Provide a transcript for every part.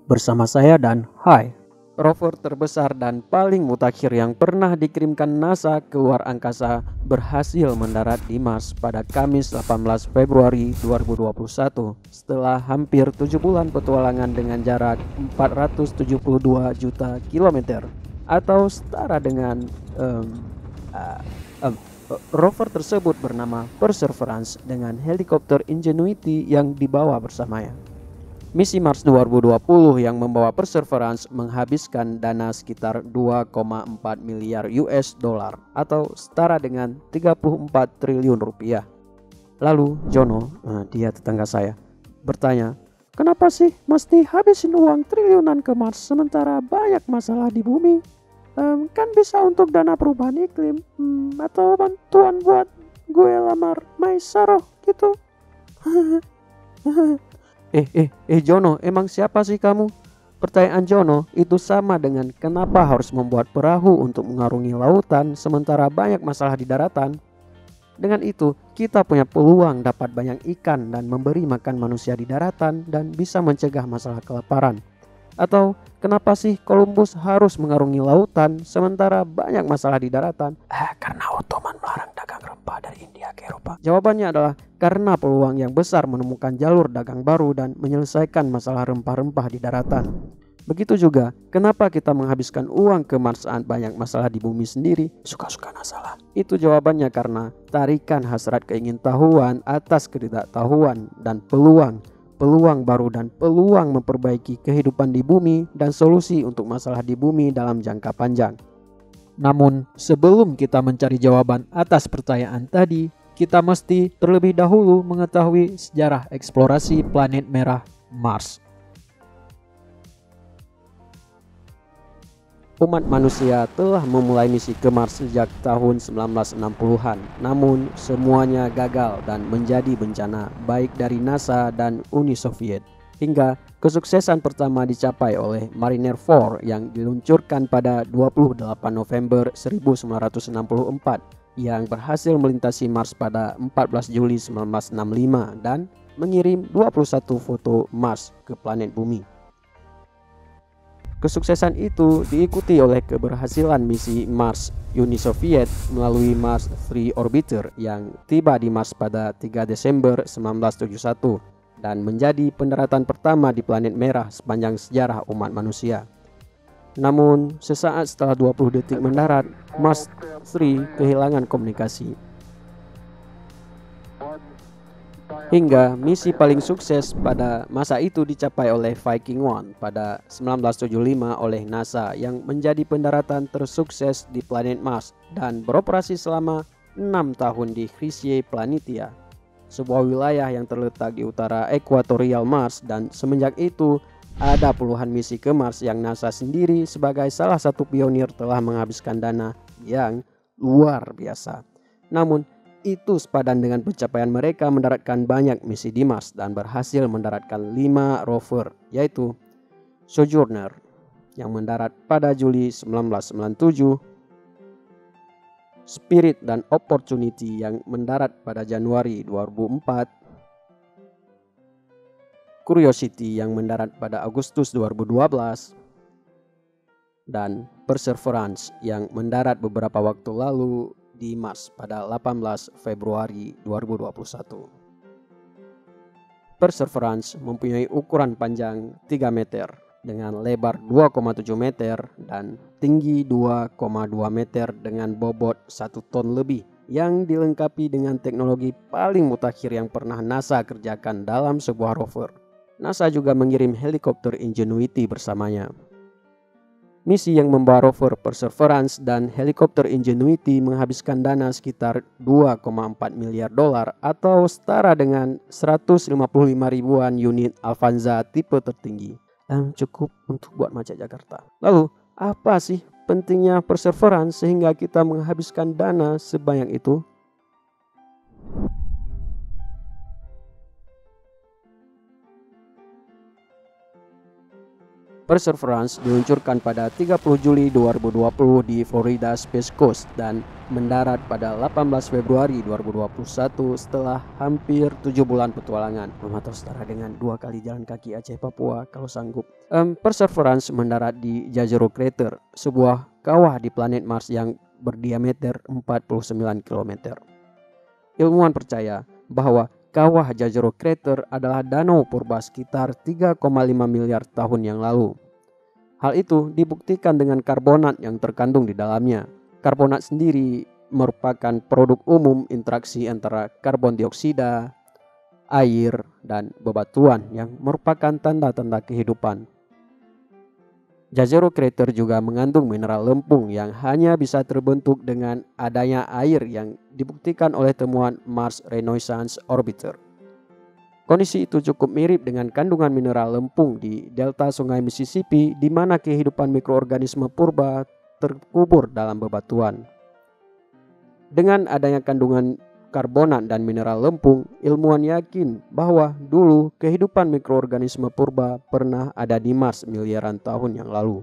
Bersama saya dan Hai. Rover terbesar dan paling mutakhir yang pernah dikirimkan NASA ke luar angkasa berhasil mendarat di Mars pada Kamis 18 Februari 2021 setelah hampir 7 bulan petualangan dengan jarak 472 juta kilometer atau setara dengan rover tersebut bernama Perseverance dengan helikopter Ingenuity yang dibawa bersamanya. Misi Mars 2020 yang membawa Perseverance menghabiskan dana sekitar 2,4 miliar US dollar atau setara dengan 34 triliun rupiah. Lalu Jono, dia tetangga saya, bertanya, kenapa sih mesti habisin uang triliunan ke Mars sementara banyak masalah di bumi? Kan bisa untuk dana perubahan iklim atau bantuan buat gue lamar Maesaroh gitu. Jono, emang siapa sih kamu? Pertanyaan Jono itu sama dengan kenapa harus membuat perahu untuk mengarungi lautan sementara banyak masalah di daratan. Dengan itu, kita punya peluang dapat banyak ikan dan memberi makan manusia di daratan dan bisa mencegah masalah kelaparan. Atau kenapa sih Columbus harus mengarungi lautan sementara banyak masalah di daratan? Karena Ottoman melarang dagang rempah dari India ke Eropa. Jawabannya adalah karena peluang yang besar menemukan jalur dagang baru dan menyelesaikan masalah rempah-rempah di daratan. Begitu juga kenapa kita menghabiskan uang ke Mars saat banyak masalah di bumi sendiri? Suka-suka masalah. Itu jawabannya karena tarikan hasrat keingintahuan atas ketidaktahuan dan peluang baru dan peluang memperbaiki kehidupan di bumi dan solusi untuk masalah di bumi dalam jangka panjang. Namun sebelum kita mencari jawaban atas pertanyaan tadi, kita mesti terlebih dahulu mengetahui sejarah eksplorasi planet merah Mars. Umat manusia telah memulai misi ke Mars sejak tahun 1960-an, namun semuanya gagal dan menjadi bencana baik dari NASA dan Uni Soviet. Hingga kesuksesan pertama dicapai oleh Mariner 4 yang diluncurkan pada 28 November 1964 yang berhasil melintasi Mars pada 14 Juli 1965 dan mengirim 21 foto Mars ke planet bumi. Kesuksesan itu diikuti oleh keberhasilan misi Mars Uni Soviet melalui Mars 3 Orbiter yang tiba di Mars pada 3 Desember 1971 dan menjadi pendaratan pertama di planet merah sepanjang sejarah umat manusia. Namun, sesaat setelah 20 detik mendarat, Mars 3 kehilangan komunikasi. Hingga misi paling sukses pada masa itu dicapai oleh Viking 1 pada 1975 oleh NASA yang menjadi pendaratan tersukses di planet Mars dan beroperasi selama 6 tahun di Chrysaor Planitia, sebuah wilayah yang terletak di utara ekuatorial Mars, dan semenjak itu ada puluhan misi ke Mars yang NASA sendiri sebagai salah satu pionir telah menghabiskan dana yang luar biasa. Namun itu sepadan dengan pencapaian mereka mendaratkan banyak misi di Mars dan berhasil mendaratkan 5 rover, yaitu Sojourner yang mendarat pada Juli 1997, Spirit dan Opportunity yang mendarat pada Januari 2004, Curiosity yang mendarat pada Agustus 2012, dan Perseverance yang mendarat beberapa waktu lalu di Mars pada 18 Februari 2021. Perseverance mempunyai ukuran panjang 3 meter dengan lebar 2,7 meter dan tinggi 2,2 meter dengan bobot 1 ton lebih yang dilengkapi dengan teknologi paling mutakhir yang pernah NASA kerjakan dalam sebuah rover. NASA juga mengirim helikopter Ingenuity bersamanya. Misi yang membawa rover Perseverance dan helikopter Ingenuity menghabiskan dana sekitar 2,4 miliar dolar atau setara dengan 155 ribuan unit Avanza tipe tertinggi yang cukup untuk buat macet Jakarta. Lalu, apa sih pentingnya Perseverance sehingga kita menghabiskan dana sebanyak itu? Perseverance diluncurkan pada 30 Juli 2020 di Florida Space Coast dan mendarat pada 18 Februari 2021 setelah hampir 7 bulan petualangan, atau setara dengan 2 kali jalan kaki Aceh Papua kalau sanggup. Perseverance mendarat di Jezero Crater, sebuah kawah di planet Mars yang berdiameter 49 km. Ilmuwan percaya bahwa kawah Jezero Crater adalah danau purba sekitar 3,5 miliar tahun yang lalu. Hal itu dibuktikan dengan karbonat yang terkandung di dalamnya. Karbonat sendiri merupakan produk umum interaksi antara karbon dioksida, air, dan bebatuan yang merupakan tanda-tanda kehidupan. Jezero Crater juga mengandung mineral lempung yang hanya bisa terbentuk dengan adanya air yang dibuktikan oleh temuan Mars Reconnaissance Orbiter. Kondisi itu cukup mirip dengan kandungan mineral lempung di delta Sungai Mississippi, di mana kehidupan mikroorganisme purba terkubur dalam bebatuan. Dengan adanya kandungan karbonat dan mineral lempung, ilmuwan yakin bahwa dulu kehidupan mikroorganisme purba pernah ada di Mars miliaran tahun yang lalu.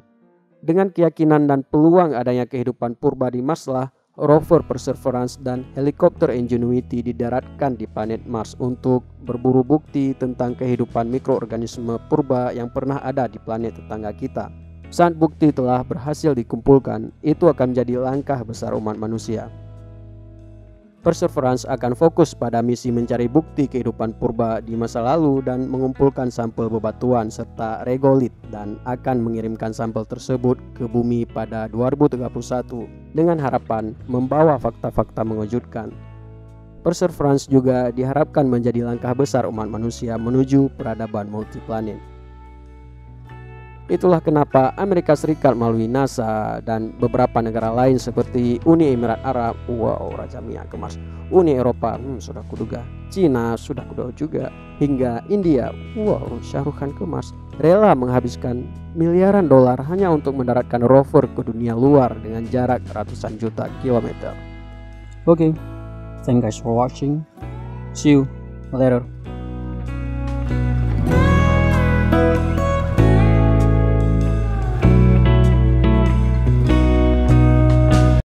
Dengan keyakinan dan peluang adanya kehidupan purba di Mars lah, rover Perseverance dan helikopter Ingenuity didaratkan di planet Mars untuk berburu bukti tentang kehidupan mikroorganisme purba yang pernah ada di planet tetangga kita. Saat bukti telah berhasil dikumpulkan, itu akan menjadi langkah besar umat manusia. Perseverance akan fokus pada misi mencari bukti kehidupan purba di masa lalu dan mengumpulkan sampel bebatuan serta regolit, dan akan mengirimkan sampel tersebut ke bumi pada 2031 dengan harapan membawa fakta-fakta mengejutkan. Perseverance juga diharapkan menjadi langkah besar umat manusia menuju peradaban multiplanet. Itulah kenapa Amerika Serikat melalui NASA dan beberapa negara lain seperti Uni Emirat Arab, Raja Minyak ke Mars, Uni Eropa, sudah kuduga, Cina sudah kuduga juga, hingga India, Shah Rukh Khan ke Mars, rela menghabiskan miliaran dolar hanya untuk mendaratkan rover ke dunia luar dengan jarak ratusan juta kilometer. Okay, thank you guys for watching. See you later.